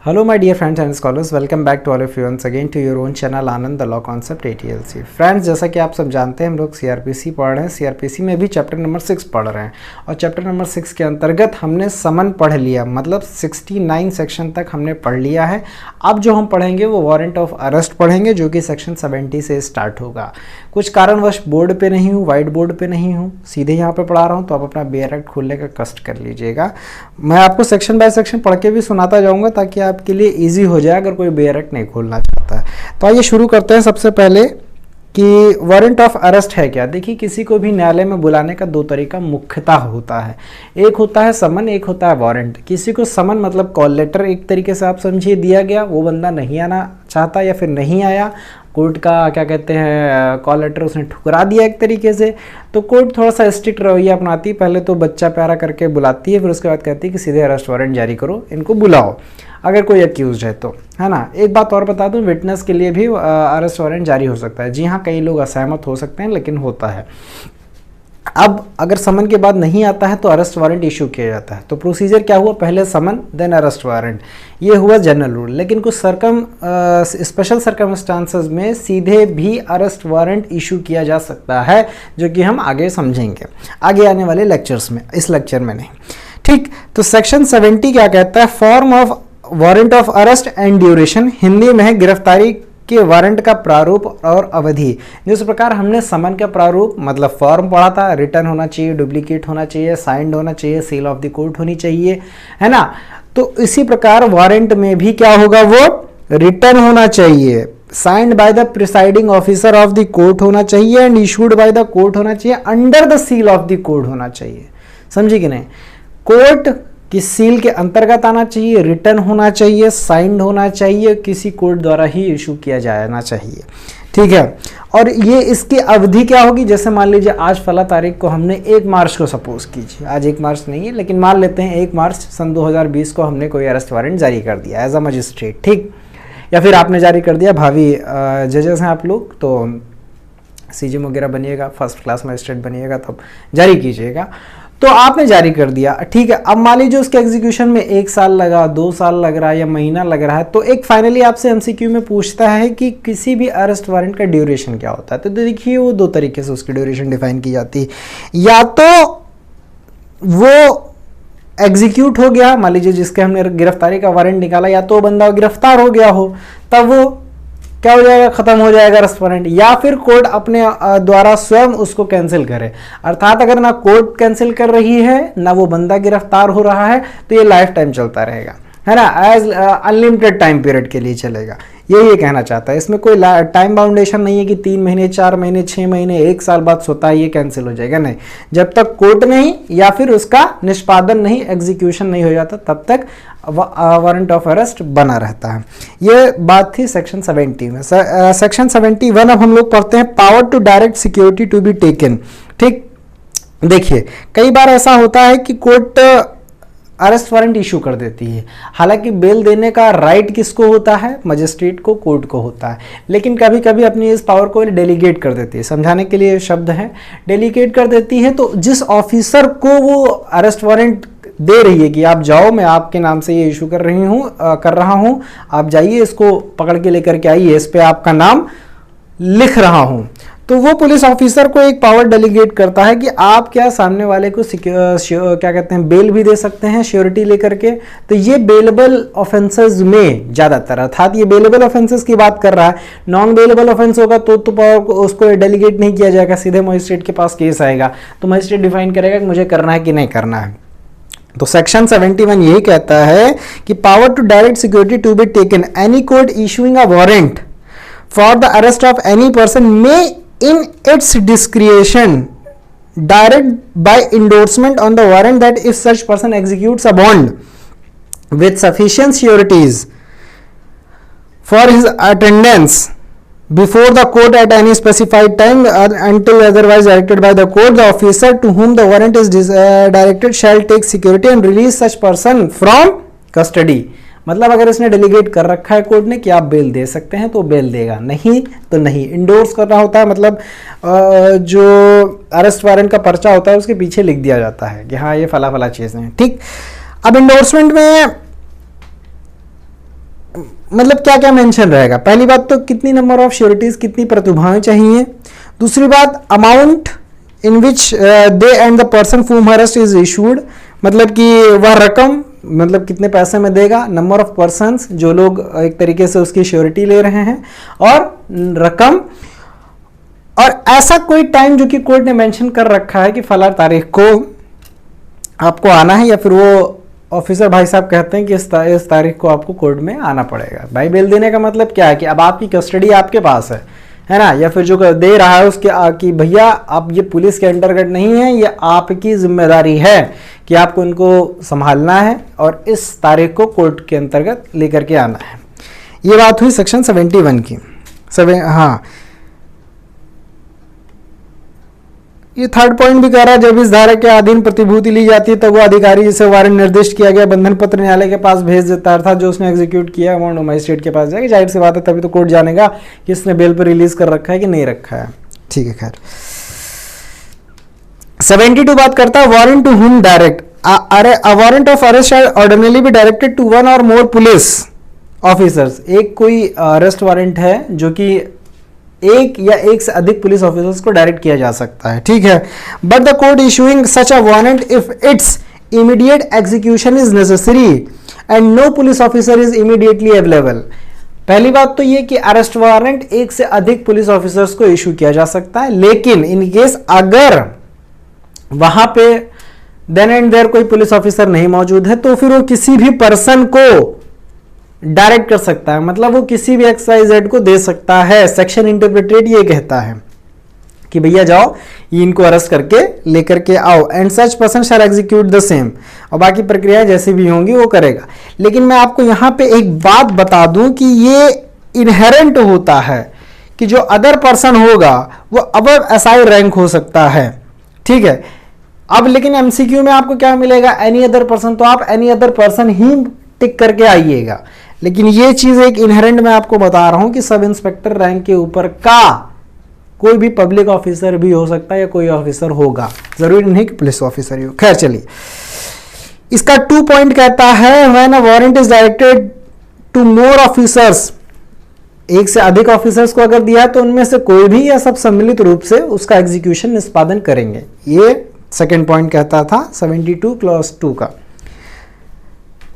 Hello my dear friends and scholars, welcome back to all of you once again to your own channel Anand the law concept ATLC। Friends, जैसा कि आप सब जानते हैं हम लोग CRPC पढ़ रहे हैं। CRPC में भी चैप्टर नंबर 6 पढ़ रहे हैं और चैप्टर नंबर 6 के अंतर्गत हमने समन पढ़ लिया, मतलब 69 सेक्शन तक हमने पढ़ लिया है। अब जो हम पढ़ेंगे वो वारंट ऑफ अरेस्ट पढ़ेंगे, जो कि सेक्शन 70 से स्टार्ट होगा। कुछ कारणवश बोर्ड पे नहीं हूँ, वाइट बोर्ड पे नहीं हूँ, सीधे यहाँ पे पढ़ा रहा हूँ, तो आप अपना बेयर एक्ट खोलने का कष्ट कर लीजिएगा। मैं आपको सेक्शन बाय सेक्शन पढ़ के भी सुनाता जाऊँगा ताकि आपके लिए ईजी हो जाए अगर कोई बेयर एक्ट नहीं खोलना चाहता है। तो आइए शुरू करते हैं। सबसे पहले कि वारंट ऑफ अरेस्ट है क्या। देखिए, किसी को भी न्यायालय में बुलाने का दो तरीका मुख्यतः होता है, एक होता है समन, एक होता है वारंट। किसी को समन मतलब कॉल लेटर एक तरीके से आप समझिए दिया गया, वो बंदा नहीं आना चाहता या फिर नहीं आया, कोर्ट का क्या कहते हैं कॉल लेटर उसने ठुकरा दिया एक तरीके से, तो कोर्ट थोड़ा सा स्ट्रिक्ट रवैया अपनाती है। पहले तो बच्चा प्यारा करके बुलाती है, फिर उसके बाद कहती है कि सीधे अरेस्ट वारंट जारी करो, इनको बुलाओ अगर कोई अक्यूज है तो, है ना। एक बात और बता दूं, विटनेस के लिए भी अरेस्ट वारंट जारी हो सकता है। जी हाँ, कई लोग असहमत हो सकते हैं लेकिन होता है। अब अगर समन के बाद नहीं आता है तो अरेस्ट वारंट इशू किया जाता है। तो प्रोसीजर क्या हुआ, पहले समन देन अरेस्ट वारंट, ये हुआ जनरल रूल। लेकिन कुछ स्पेशल सर्कमस्टांसेस में सीधे भी अरेस्ट वारंट इशू किया जा सकता है, जो कि हम आगे समझेंगे आगे आने वाले लेक्चर्स में, इस लेक्चर में नहीं। ठीक, तो सेक्शन 70 क्या कहता है, form of warrant of arrest and duration, Hindi में है गिरफ्तारी के वारंट का प्रारूप और अवधि। जिस प्रकार हमने समन का प्रारूप मतलब फॉर्म पढ़ा था, रिटर्न होना चाहिए, डुप्लीकेट होना चाहिए, साइंड होना चाहिए, सील ऑफ द कोर्ट होनी चाहिए, है ना। तो इसी प्रकार वारंट में भी क्या होगा, वो रिटर्न होना चाहिए, signed by the presiding officer of the court होना चाहिए and issued by the court होना चाहिए, under the seal of the court होना चाहिए। समझे कि नहीं, कोर्ट कि सील के अंतर्गत आना चाहिए, रिटर्न होना चाहिए, साइंड होना चाहिए, किसी कोर्ट द्वारा ही इशू किया जाना चाहिए। ठीक है, और ये इसकी अवधि क्या होगी, जैसे मान लीजिए आज फला तारीख को हमने 1 मार्च को सपोज कीजिए, आज 1 मार्च नहीं है लेकिन मान लेते हैं 1 मार्च सन 2020 को हमने कोई अरेस्ट वारंट जारी कर दिया एज अ मजिस्ट्रेट, ठीक, या फिर आपने जारी कर दिया, भावी जजेस हैं आप लोग तो CJM वगैरह बनिएगा, फर्स्ट क्लास मजिस्ट्रेट बनिएगा तब जारी कीजिएगा। तो आपने जारी कर दिया, ठीक है। अब मान लीजिए उसके एग्जीक्यूशन में 1 साल लगा, 2 साल लग रहा है या महीना लग रहा है, तो एक फाइनली आपसे MCQ में पूछता है कि किसी भी अरेस्ट वारंट का ड्यूरेशन क्या होता है। तो देखिए वो 2 तरीके से उसकी ड्यूरेशन डिफाइन की जाती है, या तो वो एग्जीक्यूट हो गया, मान लीजिए जिसके हमने गिरफ्तारी का वारंट निकाला, या तो बंदा गिरफ्तार हो गया हो, तब वो क्या हो जाएगा, खत्म हो जाएगा अरेस्ट वारंट, या फिर कोर्ट अपने द्वारा स्वयं उसको कैंसिल करे। अर्थात अगर ना कोर्ट कैंसिल कर रही है ना वो बंदा गिरफ्तार हो रहा है, तो ये लाइफ टाइम चलता रहेगा, है ना, एज अनलिमिटेड टाइम पीरियड के लिए चलेगा। ये कहना चाहता है, इसमें कोई टाइम बाउंडेशन नहीं है कि 3 महीने, 4 महीने, 6 महीने, 1 साल बाद स्वतः ये कैंसिल हो जाएगा, नहीं। जब तक कोर्ट नहीं या फिर उसका निष्पादन नहीं, एग्जीक्यूशन नहीं हो जाता, तब तक वारंट ऑफ अरेस्ट बना रहता है। ये बात थी सेक्शन 70 में। सेक्शन 71 अब हम लोग पढ़ते हैं, power to direct security to be taken. ठीक, देखिए कई बार ऐसा होता है कि कोर्ट अरेस्ट वारंट इशू कर देती है, हालांकि बेल देने का राइट किसको होता है, मजिस्ट्रेट को, कोर्ट को होता है, लेकिन कभी कभी अपनी इस पावर को डेलीगेट कर देती है। समझाने के लिए शब्द है, डेलीगेट कर देती है। तो जिस ऑफिसर को वो अरेस्ट वारंट दे रही है कि आप जाओ, मैं आपके नाम से ये इशू कर रहा हूं, आप जाइए, इसको पकड़ के लेकर के आइए, इस पे आपका नाम लिख रहा हूं, तो वो पुलिस ऑफिसर को एक पावर डेलीगेट करता है कि आप क्या सामने वाले को क्या कहते हैं बेल भी दे सकते हैं श्योरिटी लेकर के। तो ये बेलेबल ऑफेंसेस में ज्यादातर, अर्थात ये बेलेबल ऑफेंसेस की बात कर रहा है। नॉन बेलेबल ऑफेंस होगा तो पावर को उसको डेलीगेट नहीं किया जाएगा, सीधे मजिस्ट्रेट के पास केस आएगा, तो मजिस्ट्रेट डिफाइन करेगा कि मुझे करना है कि नहीं करना है। तो सेक्शन 71 यही कहता है कि power to direct security to be taken, any court issuing a warrant for the arrest of any person may in its discretion direct by endorsement on the warrant that if such person executes a bond with sufficient sureties for his attendance before the court at any specified time until otherwise directed by the court, the officer to whom the warrant is directed shall take security and release such person from custody। मतलब अगर इसने delegate कर रखा है court ने कि आप bell दे सकते हैं तो बेल देगा, नहीं तो नहीं। इंडोर्स करना होता है, मतलब जो अरेस्ट वारंट का पर्चा होता है उसके पीछे लिख दिया जाता है कि हाँ ये फला फला चीज़ है। ठीक, अब इंडोर्समेंट में मतलब क्या क्या मेंशन रहेगा? पहली बात तो कितनी नंबर ऑफ श्योरिटीज, कितनी प्रतिभाएं चाहिए। दूसरी बात amount in which they and the person from arrest is issued, मतलब कि वह रकम मतलब कितने पैसे में देगा, नंबर ऑफ पर्सन्स जो लोग एक तरीके से उसकी श्योरिटी ले रहे हैं, और रकम, और ऐसा कोई टाइम जो कि कोर्ट ने मेंशन कर रखा है कि फला तारीख को आपको आना है, या फिर वो ऑफिसर भाई साहब कहते हैं कि इस तारीख को आपको कोर्ट में आना पड़ेगा। भाई बेल देने का मतलब क्या है कि अब आपकी कस्टडी आपके पास है ना, या फिर जो दे रहा है उसके कि भैया आप ये पुलिस के अंतर्गत नहीं है, ये आपकी जिम्मेदारी है कि आपको इनको संभालना है और इस तारीख को कोर्ट के अंतर्गत लेकर के आना है। ये बात हुई सेक्शन 71 की। हाँ, ये थर्ड पॉइंट भी कह रहा है, जब इस धारा के अधीन प्रतिभूति ली जाती है तो वो अधिकारी जिसे वारंट निर्दिष्ट किया गया बंधन पत्र न्यायालय के पास भेज देता है, अर्थात जो उसने एग्जीक्यूट किया वो मजिस्ट्रेट के पास जाएगा। जाहिर सी बात है, तभी तो कोर्ट जानेगा कि इसने बेल पर रिलीज कर रखा है कि नहीं रखा है। ठीक है, खैर 72 बात करता है warrant to whom direct. A warrant of arrest ordinarily be directed to one or more police officers. एक कोई अरेस्ट वारंट है जो कि एक या एक से अधिक पुलिस ऑफिसर्स को डायरेक्ट किया जा सकता है, ठीक है। But the court issuing such a warrant if its immediate execution is necessary and no police officer is immediately available. पहली बात तो ये कि अरेस्ट वारंट एक से अधिक पुलिस ऑफिसर्स को इशू किया जा सकता है, लेकिन इन केस अगर वहां पे देन एंड देयर कोई पुलिस ऑफिसर नहीं मौजूद है तो फिर वो किसी भी पर्सन को डायरेक्ट कर सकता है, मतलब वो किसी भी XYZ को दे सकता है। सेक्शन इंटरप्रेटेड ये कहता है कि भैया जाओ इनको अरेस्ट करके लेकर के आओ, and such person shall execute the same, और बाकी प्रक्रियाएं जैसी भी होंगी वो करेगा। लेकिन मैं आपको यहां पे एक बात बता दूं कि ये इनहेरेंट होता है कि जो अदर पर्सन होगा वो अबव SI रैंक हो सकता है, ठीक है। अब लेकिन MCQ में आपको क्या मिलेगा, एनी अदर पर्सन, तो आप एनी अदर पर्सन ही टिक करके आइएगा। लेकिन ये चीज एक इनहेरेंट मैं आपको बता रहा हूं कि सब इंस्पेक्टर रैंक के ऊपर का कोई भी पब्लिक ऑफिसर भी हो सकता है या कोई ऑफिसर होगा, जरूरी नहीं कि पुलिस ऑफिसर ही हो। खैर चलिए, इसका 2 पॉइंट कहता है when a warrant is directed to more officers, एक से अधिक ऑफिसर्स को अगर दिया तो उनमें से कोई भी या सब सम्मिलित रूप से उसका एग्जीक्यूशन निष्पादन करेंगे। ये सेकेंड पॉइंट कहता था 72 क्लॉज 2 का।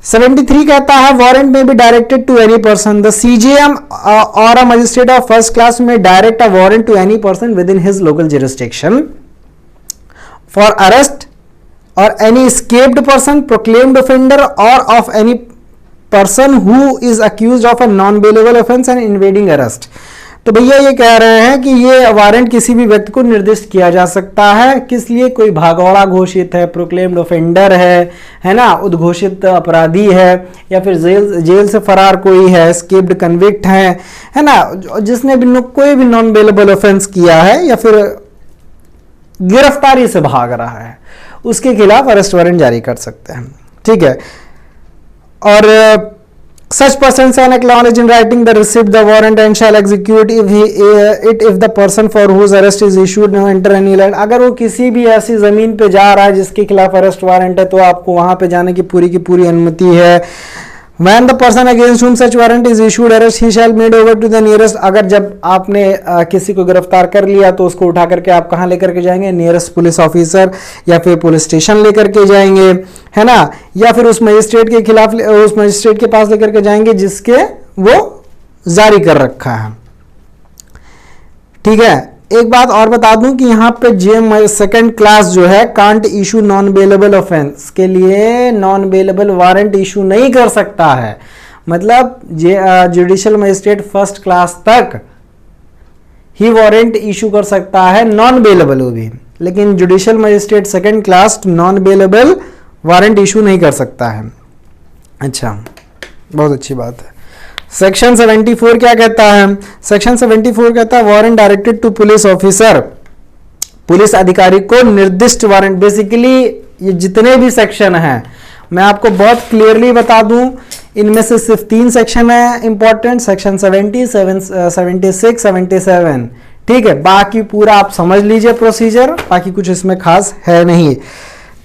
73 कहता है warrant may be directed to any person, the CJM or a magistrate of first class may direct a warrant to any person within his local jurisdiction for arrest or any escaped person, proclaimed offender or of any person who is accused of a non-bailable offense and invading arrest। तो भैया ये कह रहे हैं कि ये warrant किसी भी व्यक्ति को निर्दिष्ट किया जा सकता है, किस लिए, कोई भागौड़ा घोषित है, प्रोक्लेम्ड ऑफेंडर है ना, उद्घोषित अपराधी है, या फिर जेल से फरार कोई है, एस्केप्ड कन्विक्ट है ना, जिसने भी कोई भी नॉन बेलेबल ऑफेंस किया है या फिर गिरफ्तारी से भाग रहा है, उसके खिलाफ अरेस्ट वारंट जारी कर सकते हैं, ठीक है। और such person shall acknowledge in writing the receipt the warrant and shall execute if the person for whose arrest is issued no enter any land। अगर वो किसी भी ऐसी जमीन पे जा रहा है जिसके खिलाफ अरेस्ट वारंट है तो आपको वहां पे जाने की पूरी अनुमति है। When the person against whom such warrant is issued arrest he shall made over to the nearest। अगर जब आपने किसी को गिरफ्तार कर लिया तो उसको उठा करके आप कहाँ लेकर के जाएंगे, नियरेस्ट पुलिस ऑफिसर या फिर पुलिस स्टेशन लेकर के जाएंगे, है ना, या फिर उस मजिस्ट्रेट के खिलाफ उस मजिस्ट्रेट के पास लेकर के जाएंगे जिसके वो जारी कर रखा है, ठीक है। एक बात और बता दूं कि यहाँ पे जेएम सेकंड क्लास जो है can't issue non bailable offence के लिए नॉन बेलेबल वारंट इशू नहीं कर सकता है, मतलब जुडिशियल मजिस्ट्रेट फर्स्ट क्लास तक ही वारंट इशू कर सकता है नॉन बेलेबल वो भी, लेकिन judicial magistrate second class non bailable warrant issue नहीं कर सकता है। अच्छा, बहुत अच्छी बात है। सेक्शन 74 क्या कहता है? सेक्शन 74 कहता है warrant directed to police officer, police अधिकारी को निर्दिष्ट वारंट। बेसिकली ये जितने भी सेक्शन हैं मैं आपको बहुत क्लियरली बता दूं, इनमें से सिर्फ 3 सेक्शन है इंपॉर्टेंट, सेक्शन 70, 76, 77, ठीक है। बाकी पूरा आप समझ लीजिए प्रोसीजर, बाकी कुछ इसमें खास है नहीं।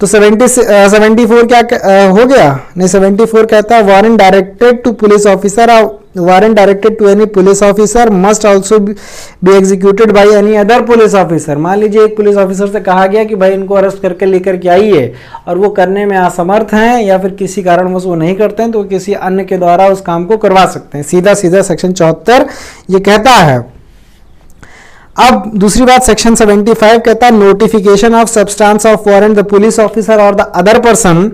तो 74 क्या हो गया, नहीं 74 कहता है warrant directed to police officer, warrant directed to any police officer must also be executed by any other police officer. मान लीजिए एक पुलिस ऑफिसर से कहा गया कि भाई इनको अरेस्ट करके लेकर के आइए, और वो करने में असमर्थ हैं या फिर किसी कारणवश वो नहीं करते हैं, तो किसी अन्य के द्वारा उस काम को करवा सकते हैं। सीधा सीधा सेक्शन 74 ये कहता है। अब दूसरी बात सेक्शन 75 कहता है notification of substance of warrant, the police officer or the other person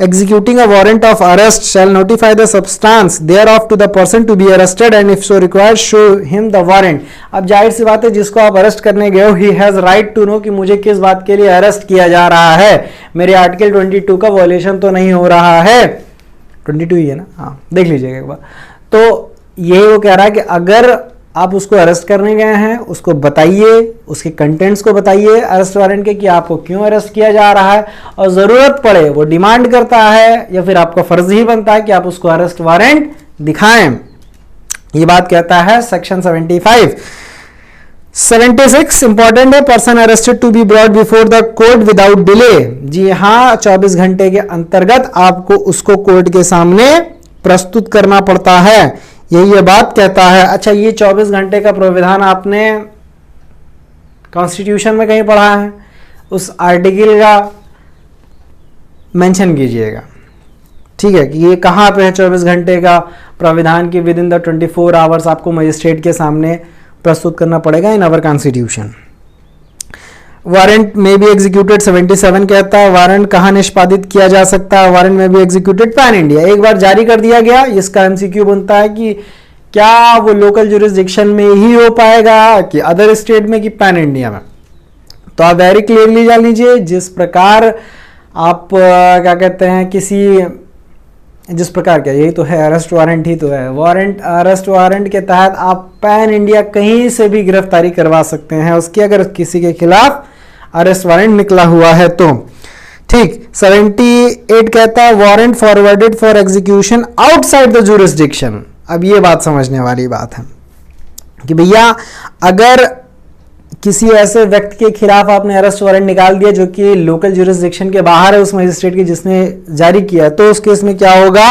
executing a warrant of arrest shall notify the substance thereof to the person to be arrested and if so required show him the warrant। अब जाहिर सी बात है जिसको आप arrest करने गए हो he has right to know कि मुझे किस बात के लिए अरेस्ट किया जा रहा है, मेरे आर्टिकल 22 का वॉयलेशन तो नहीं हो रहा है, 22 ही है ना, हाँ देख लीजिएगा एक बार। तो यही वो कह रहा है कि अगर आप उसको अरेस्ट करने गए हैं उसको बताइए, उसके कंटेंट्स को बताइए अरेस्ट वारंट के कि आपको क्यों अरेस्ट किया जा रहा है, और ज़रूरत पड़े वो डिमांड करता है या फिर आपका फर्ज ही बनता है कि आप उसको अरेस्ट वारंट दिखाएं। ये बात कहता है सेक्शन 75। 76 इंपॉर्टेंट है, person arrested to be brought before the court without delay. जी हाँ, 24 घंटे के अंतर्गत आपको उसको कोर्ट के सामने प्रस्तुत करना पड़ता है, यही ये बात कहता है। अच्छा, ये 24 घंटे का प्रावधान आपने कॉन्स्टिट्यूशन में कहीं पढ़ा है? उस आर्टिकल का मेंशन कीजिएगा, ठीक है, कि ये कहाँ पे है 24 घंटे का प्रावधान की विद इन द 24 आवर्स आपको मजिस्ट्रेट के सामने प्रस्तुत करना पड़ेगा इन अवर कॉन्स्टिट्यूशन। वारंट में भी एग्जीक्यूटेड 77 कहता है वारंट कहाँ निष्पादित किया जा सकता है, वारंट में भी एग्जीक्यूटेड पैन इंडिया। एक बार जारी कर दिया गया, इसका एमसीक्यू बनता है कि क्या वो लोकल जुरिस्डिक्शन में ही हो पाएगा कि अदर स्टेट में कि पैन इंडिया में। तो आप वेरी क्लियरली जान लीजिए, जिस प्रकार आप क्या कहते हैं किसी जिस प्रकार क्या, यही तो है अरेस्ट वारंट ही तो है, वारंट अरेस्ट वारंट के तहत आप पैन इंडिया कहीं से भी गिरफ्तारी करवा सकते हैं उसकी, अगर किसी के खिलाफ अरेस्ट वारंट निकला हुआ है तो। ठीक, 78 कहता है warrant forwarded for execution outside the jurisdiction. अब ये बात समझने वाली बात है कि भैया अगर किसी ऐसे व्यक्ति के खिलाफ आपने अरेस्ट वारंट निकाल दिया जो कि लोकल जुरिस्डिक्शन के बाहर है उस मजिस्ट्रेट की जिसने जारी किया, तो उस केस में क्या होगा,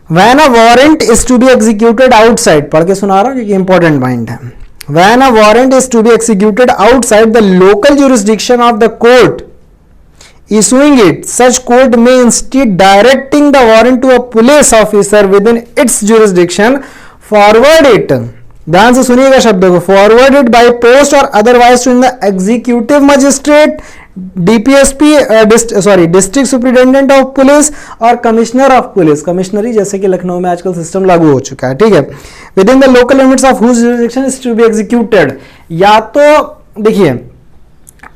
when a warrant is to be executed outside, पढ़ के सुना रहा हूं क्योंकि इंपॉर्टेंट पॉइंट है, when a warrant is to be executed outside the local jurisdiction of the court issuing it, such court may instead directing the warrant to a police officer within its jurisdiction forward it, ध्यान से सुनिएगा शब्द को, forward it by post or otherwise to the executive magistrate, DPSP district superintendent of police or commissioner of police, कमिश्नरी जैसे कि लखनऊ में आजकल सिस्टम लागू हो चुका है, ठीक है, within the local limits of whose jurisdiction is to be executed. या तो देखिए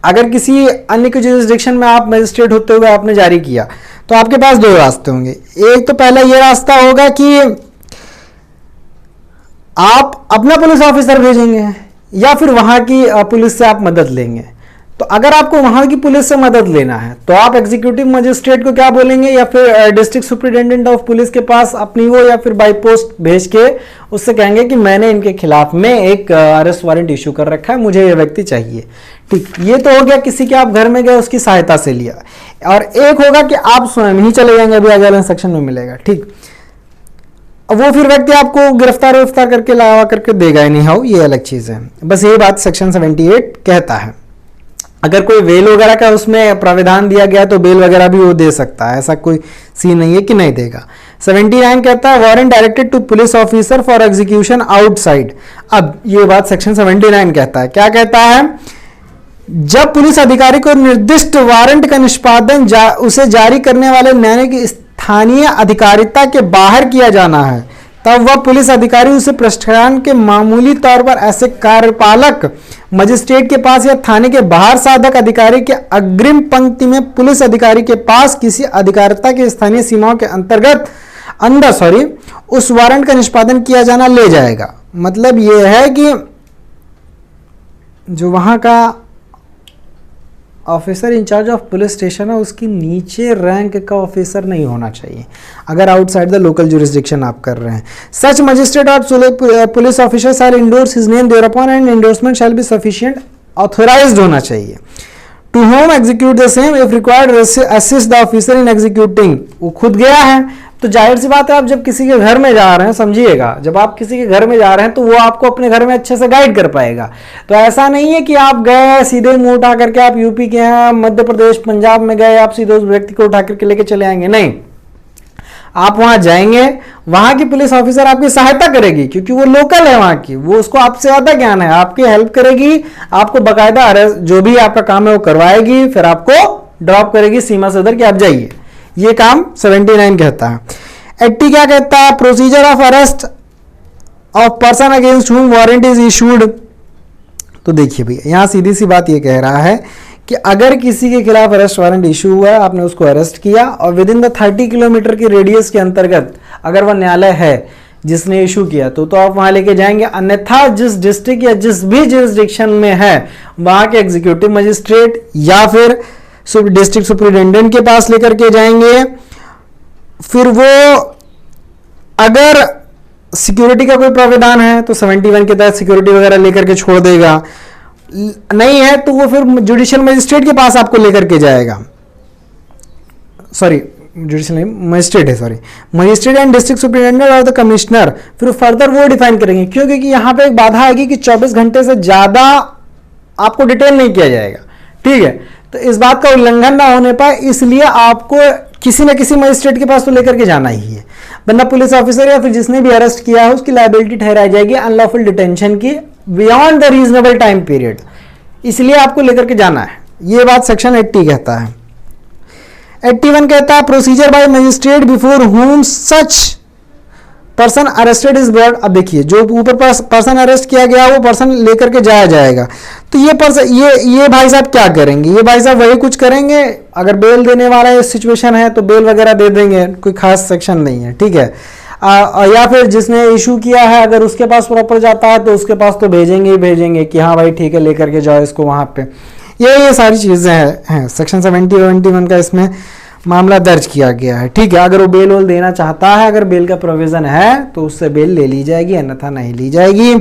अगर किसी अन्य के जुरिस्डिक्शन में आप मजिस्ट्रेट होते हुए आपने जारी किया तो आपके पास दो रास्ते होंगे। एक तो पहला ये रास्ता होगा कि आप अपना पुलिस ऑफिसर भेजेंगे या फिर वहां की पुलिस से आप मदद लेंगे। तो अगर आपको वहां की पुलिस से मदद लेना है तो आप एग्जीक्यूटिव मजिस्ट्रेट को क्या बोलेंगे, या फिर डिस्ट्रिक्ट सुपरिटेंडेंट ऑफ पुलिस के पास अपनी वो या फिर बाई पोस्ट भेज के उससे कहेंगे कि मैंने इनके खिलाफ में एक अरेस्ट वारंट इशू कर रखा है, मुझे ये व्यक्ति चाहिए। ठीक, ये तो हो गया किसी के आप घर में गए उसकी सहायता से लिया, और एक होगा कि आप स्वयं ही चले जाएंगे, अभी आगे वाले सेक्शन में मिलेगा। ठीक, वो फिर व्यक्ति आपको गिरफ्तार करके लावा करके देगा ही नहीं, हाउ, ये अलग चीज है। बस यही बात सेक्शन 78 कहता है। अगर कोई बेल वगैरह का उसमें प्राविधान दिया गया तो बेल वगैरह भी वो दे सकता है, ऐसा कोई सीन नहीं है कि नहीं देगा। 79 कहता है warrant directed to police officer for execution outside. अब ये बात सेक्शन 79 कहता है, क्या कहता है, जब पुलिस अधिकारी को निर्दिष्ट वारंट का निष्पादन उसे जारी करने वाले न्याय की स्थानीय अधिकारिता के बाहर किया जाना है तब वह पुलिस अधिकारी उसे प्रस्थान के मामूली तौर पर ऐसे कार्यपालक मजिस्ट्रेट के पास या थाने के बाहर साधक अधिकारी के अग्रिम पंक्ति में पुलिस अधिकारी के पास किसी अधिकारिता की स्थानीय सीमाओं के अंदर उस वारंट का निष्पादन किया जाना ले जाएगा। मतलब यह है कि जो वहां का officer in charge of police station है उसकी नीचे रैंक का ऑफिसर नहीं होना चाहिए अगर आउटसाइड द लोकल जुरिस्डिक्शन आप कर रहे हैं। Such magistrate or police officer shall endorse his name thereupon and endorsement shall be sufficient authorised होना चाहिए to whom execute the same if required assist the officer in executing. वो खुद गया है तो जाहिर सी बात है, आप जब किसी के घर में जा रहे हैं, समझिएगा, जब आप किसी के घर में जा रहे हैं तो वो आपको अपने घर में अच्छे से गाइड कर पाएगा। तो ऐसा नहीं है कि आप गए सीधे मुंह उठा करके, आप यूपी के हैं, मध्य प्रदेश पंजाब में गए, आप सीधे उस व्यक्ति को उठा करके लेके चले आएंगे, नहीं। आप वहां जाएंगे, वहां की पुलिस ऑफिसर आपकी सहायता करेगी क्योंकि वो लोकल है वहां की, वो उसको आपसे ज्यादा ज्ञान है, आपकी हेल्प करेगी, आपको बकायदा अरेस्ट जो भी आपका काम है वो करवाएगी, फिर आपको ड्रॉप करेगी सीमा से उधर कि आप जाइए। ये काम 79 कहता है। 80 क्या कहता है? Procedure of arrest of person against हुम वारंट इज इशूड। तो देखिए भैया, यहां सीधी सी बात ये कह रहा है कि अगर किसी के खिलाफ अरेस्ट वारंट इशू हुआ है, आपने उसको अरेस्ट किया और विद इन द 30 किलोमीटर की रेडियस के अंतर्गत अगर वह न्यायालय है जिसने इशू किया तो आप वहां लेके जाएंगे। अन्यथा जिस डिस्ट्रिक्ट या जिस भी जुरिसडिक्शन में है वहां के एग्जीक्यूटिव मजिस्ट्रेट या फिर डिस्ट्रिक्ट सुपरिटेंडेंट के पास लेकर के जाएंगे। फिर वो अगर सिक्योरिटी का कोई प्रावधान है तो 71 के तहत सिक्योरिटी वगैरह लेकर के छोड़ देगा, नहीं है तो वो फिर जुडिशियल मजिस्ट्रेट के पास आपको लेकर के जाएगा। सॉरी, जुडिशियल मजिस्ट्रेट है, sorry, magistrate and district superintendent और द कमिश्नर। फिर फर्दर वो डिफाइन करेंगे, क्यों? क्योंकि यहां पे एक बाधा आएगी कि 24 घंटे से ज्यादा आपको डिटेन नहीं किया जाएगा, ठीक है। तो इस बात का उल्लंघन ना होने पाए इसलिए आपको किसी न किसी मजिस्ट्रेट के पास तो लेकर के जाना ही है, वरना पुलिस ऑफिसर या फिर जिसने भी अरेस्ट किया है उसकी लायबिलिटी ठहराई जाएगी अनलॉफुल डिटेंशन की beyond the reasonable time period, इसलिए आपको लेकर के जाना है। ये बात सेक्शन 80 कहता है। 81 कहता है प्रोसीजर बाय मजिस्ट्रेट बिफोर हुम such person arrested is brought. अब देखिए, जो ऊपर पर्सन अरेस्ट किया गया वो पर्सन लेकर के जाया जाएगा, तो ये पर्सन ये भाई साहब क्या करेंगे? ये भाई साहब वही कुछ करेंगे, अगर बेल देने वाला ये सिचुएशन है तो बेल वगैरह दे देंगे, कोई खास सेक्शन नहीं है, ठीक है। या फिर जिसने इशू किया है अगर उसके पास प्रॉपर जाता है तो उसके पास तो भेजेंगे ही भेजेंगे कि हाँ भाई ठीक है लेकर के जाओ इसको वहां पे। ये सारी चीजें हैं सेक्शन 71 का इसमें मामला दर्ज किया गया है, ठीक है। अगर वो बेल वोल देना चाहता है, अगर बेल का प्रोविजन है तो उससे बेल ले ली जाएगी, अन्यथा नहीं ली जाएगी।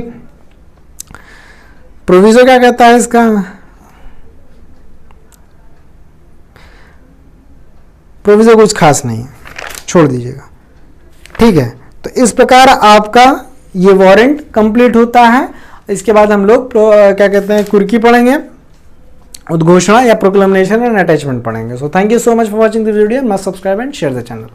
प्रोविजो क्या कहता है इसका? प्रोविजो कुछ खास नहीं है, छोड़ दीजिएगा, ठीक है। तो इस प्रकार आपका ये वारंट कंप्लीट होता है। इसके बाद हम लोग क्या कहते हैं कुर्की पढ़ेंगे, उद्घोषणा या प्रोक्लेमेशन एंड अटैचमेंट पढ़ेंगे। So thank you so much for watching this video, must subscribe and share the channel.